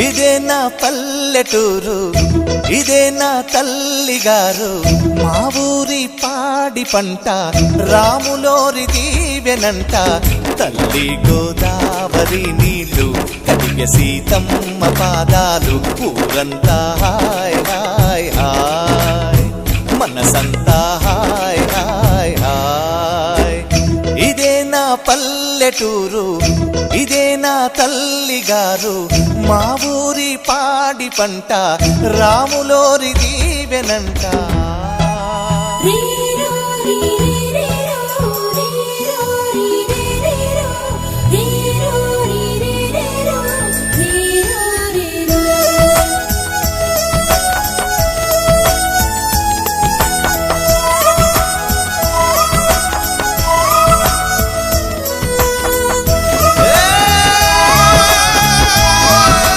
ఇదే నా పల్లెటూరు, ఇదే నా తల్లిగారు, మా ఊరి పాడి పంట రాములోరి దీవెనంట. తల్లి గోదావరి నీళ్ళు కడిగే సీతమ్మ పాదాలు, ఊరంతా హాయ్ హాయ్ హాయ్, మనసంతా హాయ్ హాయ్ హాయ్. ఇదే నా పల్లెటూరు, ఇదే నా తల్లిగారు, మా ఊరి పాడి పంట రాములోరి దీవెనంట.